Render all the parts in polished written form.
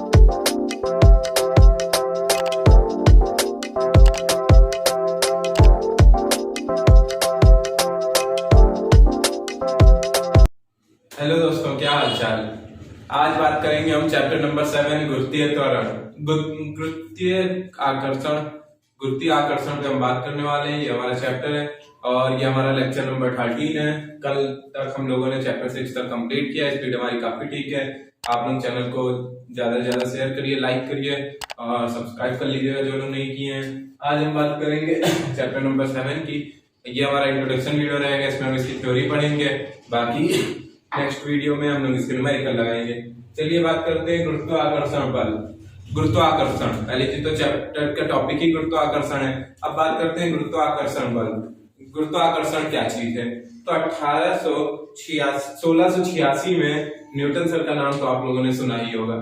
Hello दोस्तों, क्या हाल चाल। आज बात करेंगे हम चैप्टर नंबर 7 गुरुत्वीय त्वरण, गुरुत्वीय आकर्षण। गुरुत्वीय आकर्षण पे हम बात करने वाले हैं। ये हमारा चैप्टर है और ये हमारा लेक्चर नंबर 13 है। कल तक हम लोगों ने चैप्टर 6 तक कंप्लीट किया। स्पीड हमारी काफी ठीक है। आप लोग चैनल को ज्यादा से ज्यादा शेयर करिए, लाइक करिए और सब्सक्राइब कर लीजिएगा जो लोग नहीं किए हैं। आज हम बात करेंगे चैप्टर नंबर 7 की। ये हमारा इंट्रोडक्शन वीडियो रहेगा, इसमें हम इसकी थ्योरी पढ़ेंगे। बाकी नेक्स्ट वीडियो में हम लोग इसके न्यूमेरिकल लगाएंगे। चलिए बात करते हैं गुरुत्वाकर्षण बल। गुरुत्वाकर्षण, पहले चीज तो चैप्टर का टॉपिक ही गुरुत्वाकर्षण है। अब बात करते हैं गुरुत्वाकर्षण बल। गुरुत्वाकर्षण क्या चीज है? तो 1686 में न्यूटन सर का नाम तो आप लोगों ने सुना ही होगा।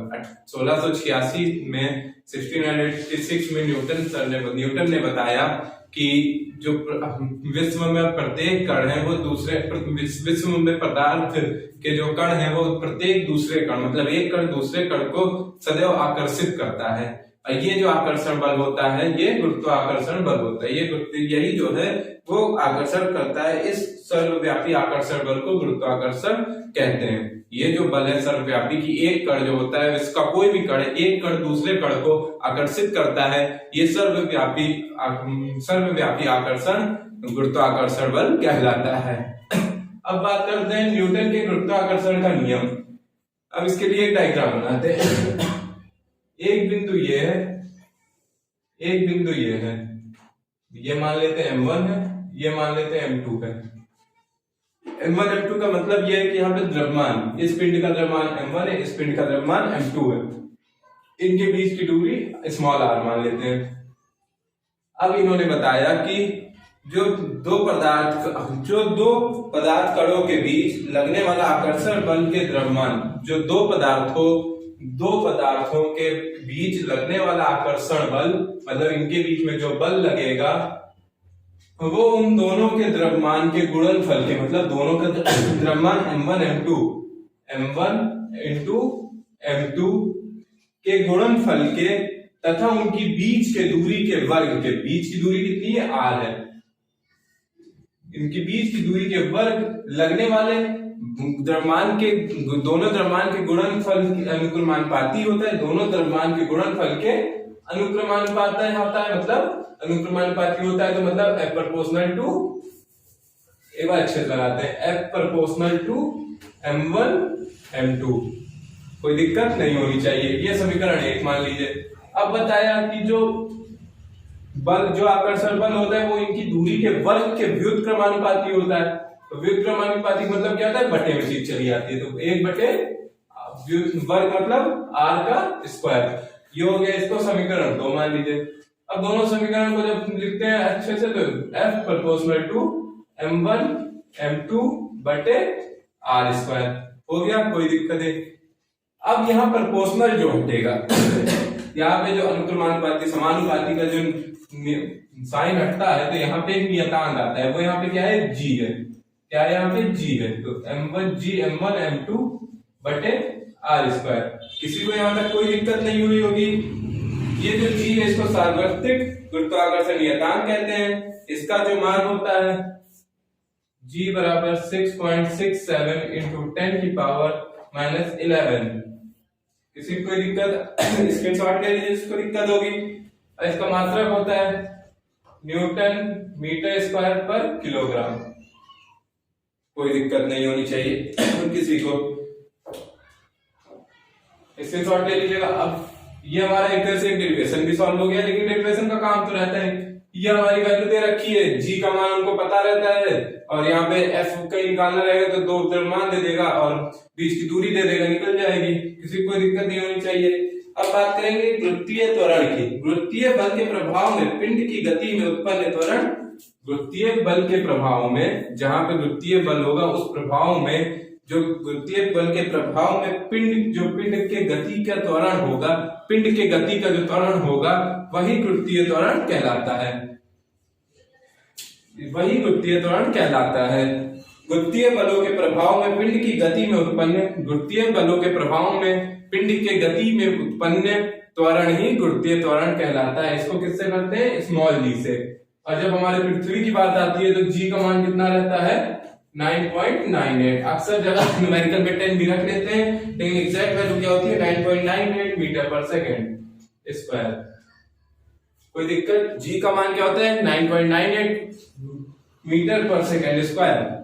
1686 में 1686 में न्यूटन ने बताया कि जो विश्व में प्रत्येक कण है वो दूसरे, विश्व में पदार्थ के जो कण है वो प्रत्येक दूसरे कण, मतलब एक कण दूसरे कण को सदैव आकर्षित करता है। ये जो आकर्षण बल होता है ये गुरुत्वाकर्षण बल होता है। यही जो है वो आकर्षण करता है। इस सर्वव्यापी आकर्षण बल को गुरुत्वाकर्षण कहते हैं। ये जो बल है सर्वव्यापी की, एक कण जो होता है इसका कोई भी कण, एक कण दूसरे कण को आकर्षित करता है, ये सर्वव्यापी आकर्षण गुरुत्वाकर्षण बल कहलाता है। अब बात करते हैं न्यूटन के गुरुत्वाकर्षण का नियम। अब इसके लिए एक डायग्राम बनाते हैं। एक बिंदु ये है, एक बिंदु ये है, ये मान लेते हैं M1 है, ये मान लेते हैं M2 है। M1 M2 का मतलब ये है कि यहाँ पे द्रव्यमान, इस पिंड का द्रव्यमान M1 है, इस पिंड का द्रव्यमान M2 है। इनके बीच की दूरी स्मॉल r मान लेते हैं। अब इन्होंने बताया कि जो दो पदार्थ कणों के बीच लगने वाला आकर्षण बल के द्रव्यमान, जो दो पदार्थों के बीच लगने वाला आकर्षण बल, मतलब इनके बीच में जो बल लगेगा वो उन दोनों के द्रव्यमान के गुणनफल के, मतलब दोनों का द्रव्यमान M1 M2 के गुणनफल के तथा उनकी बीच के दूरी के वर्ग के, बीच की दूरी कितनी है? r है। इनकी बीच की दूरी के वर्ग लगने वाले द्रव्यमान के, दोनों द्रव्यमान के गुणनफल अनुक्रमानुपाती होता है। दोनों द्रव्यमान के गुणनफल के अनुक्रमानुपाती होता है, मतलब अनुक्रमानुपाती होता है। तो मतलब F प्रोपोर्शनल टू, एक बार अच्छे से लगाते हैं, F proportional to M1 M2। कोई दिक्कत नहीं होनी चाहिए। ये समीकरण 1 मान लीजिए। अब बताया कि जो बल, जो आकर्षण बल होता है वो इनकी दूरी के वर्ग के व्युत्क्रमानुपाती होता है। तो व्युत्क्रमानुपाती मतलब क्या होता है? बटे में चीज चली आती है। तो 1/वर्ग मतलब r का स्क्वायर। ये हो गया, इसको समीकरण 2 मान लीजिए। अब दोनों समीकरण को जब लिखते हैं अच्छे से तो F proportional to M1 M2 बटे r स्क्वायर हो गया। कोई दिक्कत है? अब यहाँ प्रोपोर्शनल जो हटेगा यहाँ पे जो अनुक्रमानुपाती समानुपाती का जो साइन हटता है तो यहाँ पे एक नियतांक आता है। वो यहाँ पे क्या है? G है। क्या है? यहाँ पे G है। तो M1 M2 बटे r स्क्वायर। किसी को यहाँ तक कोई दिक्कत नहीं हुई होगी? ये जो G है इसको सार्वत्रिक गुरुत्वाकर्षण नियतांक कहते हैं। इसका जो मान होता है G बराबर 6.67 इंटू 10 की पावर -11। किसी को कोई दिक्कत? स्क्रीनशॉट ले लीजिए, इसको दिक्कत होगी। इसका मात्रक होता है न्यूटन मीटर स्क्वायर पर किलोग्राम। कोई दिक्कत नहीं होनी चाहिए किसी को। स्क्रीनशॉट ले लीजिएगा। अब ये हमारा एक तरह से एक डेरिवेशन भी सॉल्व हो गया, लेकिन डेरिवेशन का काम तो रहता है। ये हमारी वैल्यू दे रखी है, G का मान उनको पता रहता है और यहाँ पे F का निकालना रहेगा तो दो द्रव्यमान दे देगा और बीच की दूरी दे देगा, निकल जाएगी। किसी को कोई दिक्कत नहीं होनी चाहिए। अब बात करेंगे गुरुत्वीय त्वरण की। गुरुत्वीय बल के प्रभाव में पिंड की गति में उत्पन्न त्वरण। गुरुत्वीय बल के प्रभाव में, जहां पे गुरुत्वीय बल होगा उस प्रभाव में, जो गुरुत्वीय बल के प्रभाव में पिंड के गति का त्वरण होगा, पिंड के गति का जो त्वरण होगा वही गुरुत्वीय त्वरण कहलाता है। वही गुरुत्वीय त्वरण कहलाता है। गुरुत्वीय बलों के प्रभाव में पिंड की गति में उत्पन्न, गुरुत्वीय बलों के प्रभाव में पिंड के गति में उत्पन्न त्वरण ही गुरुत्वीय त्वरण कहलाता है। इसको किससे करते हैं? स्मॉल जी से। और जब हमारे पृथ्वी की बात आती है तो जी का मान कितना रहता है? 9.98। अक्सर जगह न्यूमेरिकल में 10 भी रख लेते हैं, लेकिन एग्जैक्ट वैल्यू क्या होती है? 9.98 मीटर पर सेकेंड स्क्वायर। कोई दिक्कत? जी का मान क्या होता है? 9.98 मीटर पर सेकेंड स्क्वायर।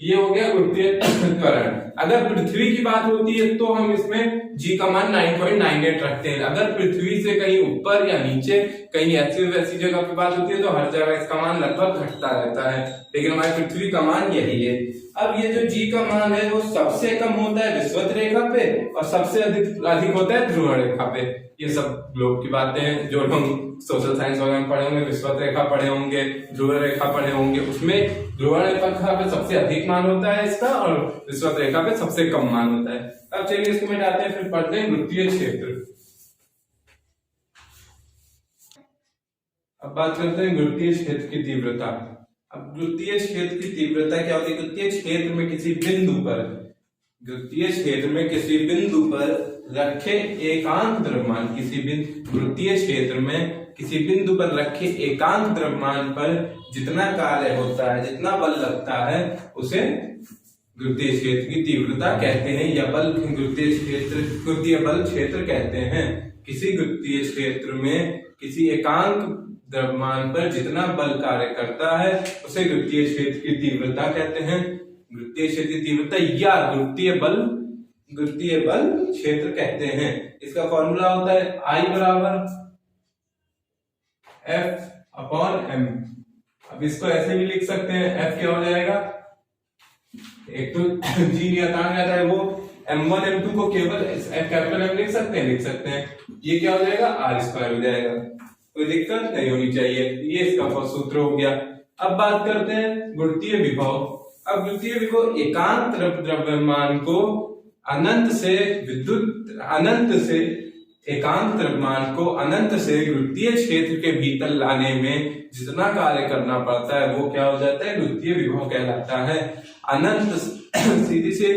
ये हो गया गुरुत्वीय त्वरण। अगर पृथ्वी की बात होती है तो हम इसमें जी का मान 9.98 रखते हैं। अगर पृथ्वी से कहीं ऊपर या नीचे कहीं ऐसी वैसी जगह पे बात होती है तो हर जगह इसका मान लगभग घटता रहता है, लेकिन हमारी पृथ्वी का मान यही है। अब ये जो जी का मान है वो सबसे कम होता है विषुवत रेखा पे और सबसे अधिक होता है ध्रुव रेखा पे। ये सब लोग की बातें हैं जो हम सोशल साइंस वगैरह में पढ़े होंगे, विषुवत रेखा पढ़े होंगे, ध्रुव रेखा पढ़े होंगे। उसमें ध्रुव रेखा पे सबसे अधिक मान होता है इसका और विषुवत रेखा पे सबसे कम मान होता है। अब चलिए इसको मिटाते हैं, फिर पढ़ते हैं गुरुत्वीय क्षेत्र। अब बात करते हैं गुरुत्वीय क्षेत्र की तीव्रता। अब गुरुत्वीय क्षेत्र की तीव्रता क्या होती है? गुरुत्वीय क्षेत्र में किसी बिंदु पर, गुरुत्वीय क्षेत्र में किसी बिंदु पर रखे एकांक द्रव्यमान, किसी बिंदु गुरुत्वीय क्षेत्र में किसी बिंदु पर रखे एकांक द्रव्यमान पर जितना कार्य होता है, जितना बल लगता है, उसे गुरुत्वीय क्षेत्र की तीव्रता कहते हैं या बल गुरुत्वीय बल क्षेत्र कहते हैं। किसी गुरुत्वीय क्षेत्र में किसी एकांक द्रव्यमान पर जितना बल कार्य करता है उसे गुरुत्वीय क्षेत्र की तीव्रता कहते हैं। गुरुत्वीय क्षेत्र की तीव्रता या गुरुत्वीय बल क्षेत्र कहते हैं। इसका फॉर्मूला होता है I बराबर F/m। अब इसको ऐसे भी लिख सकते हैं, F क्या हो जाएगा? एक तो जी नियतांक आता है वो m1 m2 को केवल कैपिटल M लिख सकते हैं। ये क्या हो जाएगा? r² हो जाएगा। कोई दिक्कत नहीं होनी चाहिए। ये इसका सूत्र हो गया। अब बात करते हैं गुरुत्वीय विभव। अब गुरुत्वीय विभव एकांक द्रव्यमान को अनंत से गुरुत्वीय क्षेत्र के भीतर लाने में जितना कार्य करना पड़ता है वो क्या हो जाता है? गुरुत्वीय विभव कहलाता है। अनंत सीधी से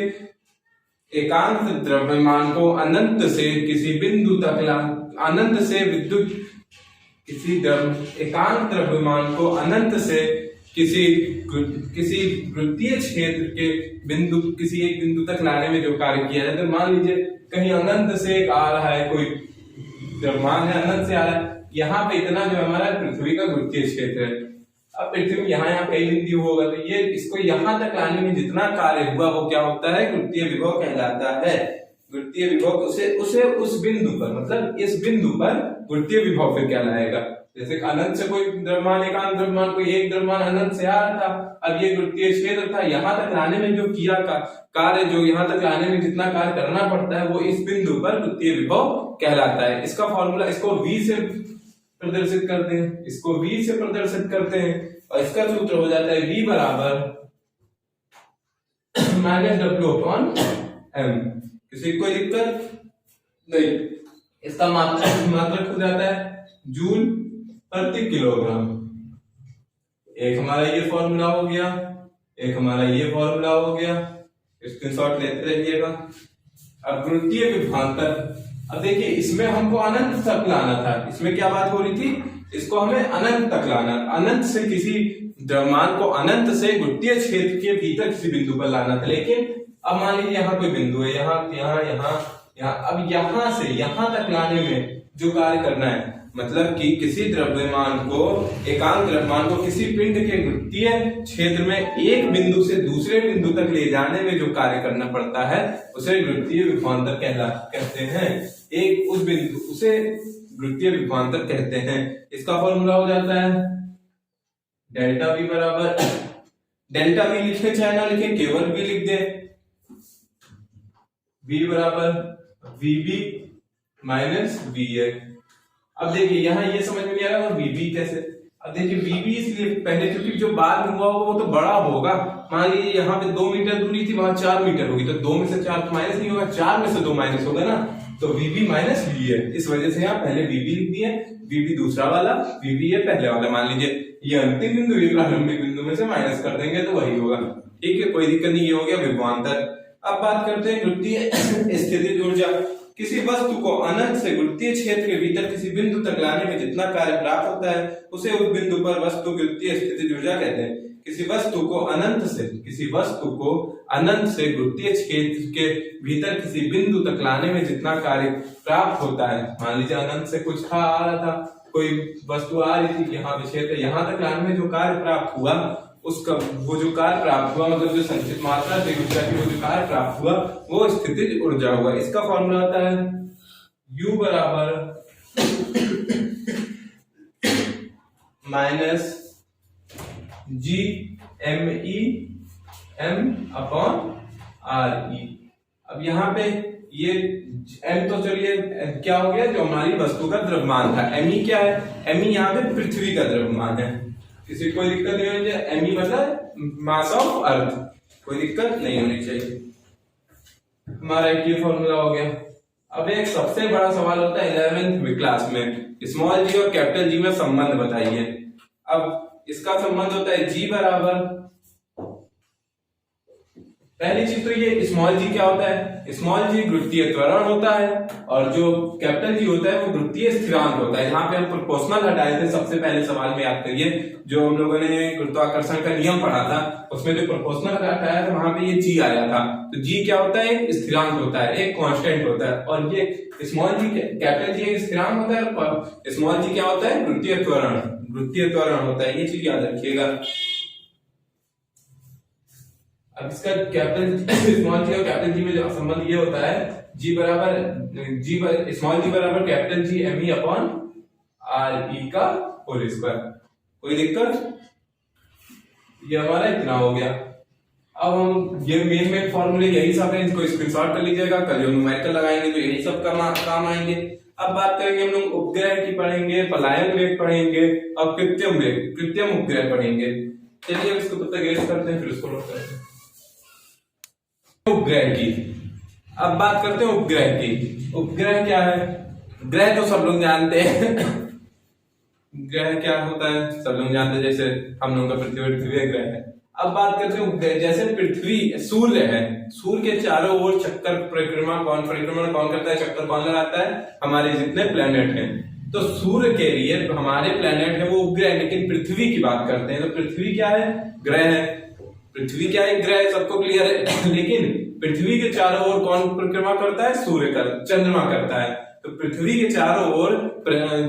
एकांक द्रव्यमान को अनंत से किसी बिंदु तक अनंत से विद्युत एकांक द्रव्यमान को अनंत से किसी गुरुत्वीय क्षेत्र के किसी एक बिंदु तक लाने में जो कार्य किया जाता है, मान लीजिए कहीं अनंत से एक आ रहा है, कोई द्रव्यमान है अनंत से आ रहा है, यहाँ पे इतना जो हमारा पृथ्वी का गुरुत्वीय क्षेत्र है। अब पृथ्वी में यहाँ कई बिंदु होगा तो ये इसको यहाँ तक लाने में जितना कार्य हुआ वो क्या होता है? गुरुत्वीय विभव कहलाता है। गुरुत्वीय विभव उसे उस बिंदु पर, मतलब इस बिंदु पर गुरुत्वीय विभव फिर क्या लाएगा? जैसे अनंत से कोई द्रव्यमान, एकांक द्रव्यमान, कोई एक द्रव्यमान अनंत से आ रहा था, अब ये गुरुत्वीय क्षेत्र था, यहाँ तक लाने में जो किया कार्य, जो यहाँ तक लाने में जितना कार्य करना पड़ता है वो इस बिंदु पर गुरुत्वीय विभव कहलाता है। इसका फॉर्मूला, इसको V से प्रदर्शित करते हैं, इसको V से प्रदर्शित करते हैं और इसका सूत्र हो जाता है V बराबर -W/m। किसी कोई दिक्कत नहीं? इसका मात्रक हो जाता है जूल प्रति किलोग्राम। एक हमारा ये फॉर्मूला हो गया, एक हमारा ये फॉर्मूला हो गया, स्क्रीनशॉट लेते रहिएगा। अब गुरुत्वीय विभवांतर, अब देखिए इसमें हमको अनंत तक लाना था। इसमें क्या बात हो रही थी? इसको हमें अनंत तक लाना, अनंत से किसी द्रव्यमान को अनंत से गुरुत्वीय क्षेत्र के भीतर किसी बिंदु पर लाना था। लेकिन अब मान लीजिए यहाँ कोई बिंदु है, यहाँ, अब यहाँ से यहाँ तक लाने में जो कार्य करना है, मतलब कि किसी द्रव्यमान को, एकांक द्रव्यमान को किसी पिंड के गुरुत्वीय क्षेत्र में एक बिंदु से दूसरे बिंदु तक ले जाने में जो कार्य करना पड़ता है उसे गुरुत्वीय विभवांतर कहते हैं। एक उस बिंदु, उसे गुरुत्वीय विभवांतर कहते हैं। इसका फॉर्मूला हो जाता है डेल्टा V बराबर, डेल्टा V लिखे चाहे ना लिखे, केवल V लिख दे, V बराबर VB माइनस VA। अब देखिए यहाँ ये समझ में नहीं आ रहा VB कैसे? अब देखिए VB इसलिए पहले, क्योंकि जो बाद में हुआ वो तो बड़ा होगा। मान लीजिए यहाँ पे 2 मीटर दूरी थी, वहां 4 मीटर होगी, तो 2 में से 4 तो माइनस नहीं होगा, 4 में से 2 माइनस होगा ना, तो VB माइनस VA। इस वजह से यहाँ पहले VB लिख दिए, VB दूसरा वाला, VB है पहले वाला। मान लीजिए ये अंतिम बिंदु, ये प्रारंभिक बिंदु में से माइनस कर देंगे तो वही होगा। ठीक है, कोई दिक्कत नहीं। ये हो गया विभवांतर। अब बात करते हैं गुरुत्वीय स्थितिज ऊर्जा। किसी वस्तु को अनंत से गुरुत्वीय क्षेत्र के भीतर किसी बिंदु तक लाने में जितना कार्य प्राप्त होता है उसे उस बिंदु पर वस्तु की गुरुत्वीय स्थितिज ऊर्जा कहते हैं। किसी वस्तु को अनंत से गुरुत्वीय क्षेत्र के भीतर किसी बिंदु तक लाने में जितना कार्य प्राप्त होता है, मान लीजिए अनंत से कुछ आ रहा था, कोई वस्तु आ रही थी, यहाँ पे क्षेत्र, यहाँ तक लाने में जो कार्य प्राप्त हुआ उसका वो जो कार्य प्राप्त हुआ मतलब जो संचित मात्रा थी ऊर्जा की, वो जो कार्य प्राप्त हुआ वो स्थितिज ऊर्जा हुआ। इसका फॉर्मूला होता है U बराबर माइनस GME/m/RE। अब यहाँ पे ये m तो चलिए क्या हो गया, जो हमारी वस्तु का द्रव्यमान था। me क्या है, me यहाँ पे पृथ्वी का द्रव्यमान है। किसी कोई दिक्कत नहीं होनी चाहिए, me मतलब मास ऑफ अर्थ, कोई दिक्कत नहीं होनी चाहिए। हमारा ये फॉर्मूला हो गया। अब एक सबसे बड़ा सवाल होता है 11वीं क्लास में, स्मॉल जी और कैपिटल जी में संबंध बताइए। अब इसका संबंध होता है G बराबर, पहली चीज तो ये स्मॉल जी क्या होता है, स्मॉल जी गुरुत्वीय त्वरण होता है और जो कैपिटल जी होता है वो गुरुत्वीय स्थिरांक होता है। यहाँ पे हम प्रोपोर्शनल हटाए थे सबसे पहले सवाल में, याद करिए जो हम लोगों ने गुरुत्वाकर्षण का नियम पढ़ा था उसमें जो प्रोपोर्शनल हटाया था वहां पे ये जी आया था। तो जी क्या होता है, एक स्थिरांक होता है, एक कांस्टेंट होता है, और ये स्मॉल जी कैपिटल जी एक स्थिरांक होता है और स्मॉल जी क्या होता है, गुरुत्वीय त्वरण होता है। ये चीज याद रखिएगा। अब इसका कैपिटल स्मॉल जी और कैपिटल जी में जो संबंध ये होता है स्मॉल जी बराबर कैपिटल जी ME/RE का होल स्क्वायर। कोई दिक्कत, ये हमारा इतना हो गया। अब हम ये मेन फॉर्मूले यही सब है, इसको स्क्रीनशॉट कर लीजिएगा, कल जो न्यूमेरिकल लगाएंगे तो यही सब काम आएंगे। अब बात करेंगे हम लोग उपग्रह की पढ़ेंगे, पलायन वेग पढ़ेंगे और कृत्रिम उपग्रह पढ़ेंगे। चलिए इसको तब तक गेस करते हैं, फिर उसको नोट करते हैं। उपग्रह की अब बात करते हैं उपग्रह की। उपग्रह क्या है, ग्रह तो सब लोग जानते हैं ग्रह क्या होता है सब लोग जानते हैं, जैसे हम लोगों का पृथ्वी ग्रह है। अब बात करते हैं उपग्रह, जैसे पृथ्वी सूर्य है, सूर्य के चारों ओर चक्कर परिक्रमा कौन करता है, चक्कर कौन लगाता है, हमारे जितने प्लेनेट हैं। तो सूर्य के लिए हमारे प्लेनेट है वो उपग्रह, लेकिन पृथ्वी की बात करते हैं तो पृथ्वी क्या है, ग्रह है। पृथ्वी क्या है, ग्रह है, सबको क्लियर है। लेकिन पृथ्वी के चारों ओर कौन परिक्रमा करता है, सूर्य का, चंद्रमा करता है। तो पृथ्वी के चारों ओर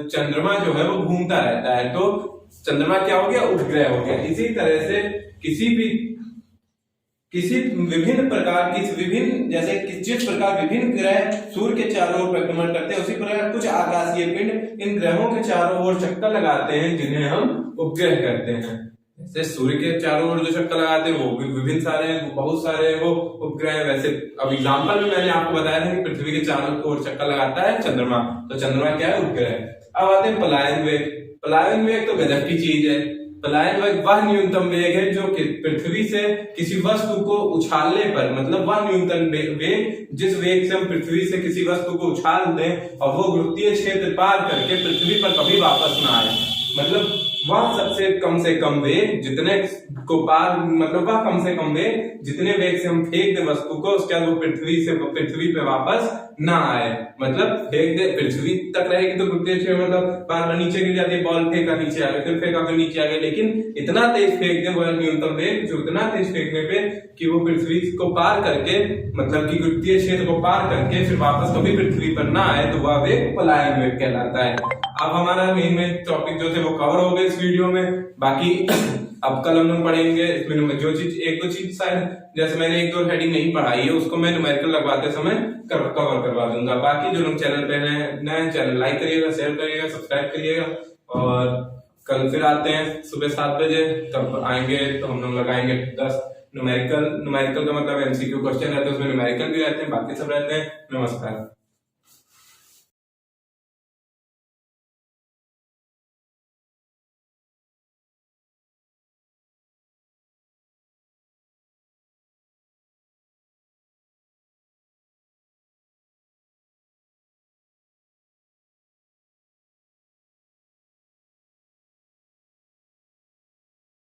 चंद्रमा जो है वो घूमता रहता है, तो चंद्रमा क्या हो गया, उपग्रह हो गया। इसी तरह से किसी विभिन्न प्रकार जैसे जिस प्रकार विभिन्न ग्रह सूर्य के चारों ओर परिक्रमण करते हैं, उसी प्रकार कुछ आकाशीय पिंड इन ग्रहों के चारों ओर चक्कर लगाते हैं, जिन्हें हम उपग्रह कहते हैं। जैसे सूर्य के चारों ओर जो चक्कर लगाते हैं वो विभिन्न सारे बहुत सारे वो उपग्रह। वैसे अब एग्जाम्पल में मैंने आपको बताया था कि पृथ्वी के चारों ओर चक्कर लगाता है चंद्रमा, तो चंद्रमा क्या है, उपग्रह। अब आते हैं पलायन वेग। पलायन वेग तो गजब की चीज है। पलायन वेग वह न्यूनतम वेग है जो कि पृथ्वी से किसी वस्तु को उछालने पर, मतलब वह न्यूनतम वेग जिस वेग से हम पृथ्वी से किसी वस्तु को उछाल दें और वो गुरुत्वीय क्षेत्र पार करके पृथ्वी पर कभी वापस ना आए, मतलब वह सबसे कम से कम वेग जितने को पार, मतलब वह कम से कम वेग जितने वेग से हम फेंक दे वस्तु को, उसके बाद वो पृथ्वी पे वापस ना आए। मतलब फेंक दे पृथ्वी तक रहेगी तो गुरुत्वीय क्षेत्र मतलब बार बार नीचे गिर जाती है, बॉल फेंका नीचे आ गया, फिर फेंका फिर नीचे आ गया, लेकिन इतना तेज फेंक दे वो न्यूनतम वेग जो इतना तेज फेंकने पे कि वो पृथ्वी को पार करके, मतलब कि गुरुत्वीय क्षेत्र को पार करके फिर वापस कभी पृथ्वी पर ना आए, तो वह वेग पलायन वेग कहलाता है। अब हमारा मेन टॉपिक जो थे वो कवर हो गए इस वीडियो में। बाकी अब कल हम लोग पढ़ेंगे इसमें जो चीज, एक दो चीज शायद जैसे मैंने एक दो हेडिंग नहीं पढ़ाई है उसको मैं न्यूमेरिकल लगवाते समय कवर करवा दूंगा। बाकी जो लोग चैनल पे नए चैनल लाइक करिएगा, शेयर करिएगा, सब्सक्राइब करिएगा। और कल फिर आते हैं सुबह 7 बजे, तब आएंगे तो हम लोग लगाएंगे 10 न्यूमेरिकल का मतलब MCQ क्वेश्चन रहते हैं, उसमें न्यूमेरिकल भी रहते हैं, बाकी सब रहते हैं। नमस्कार।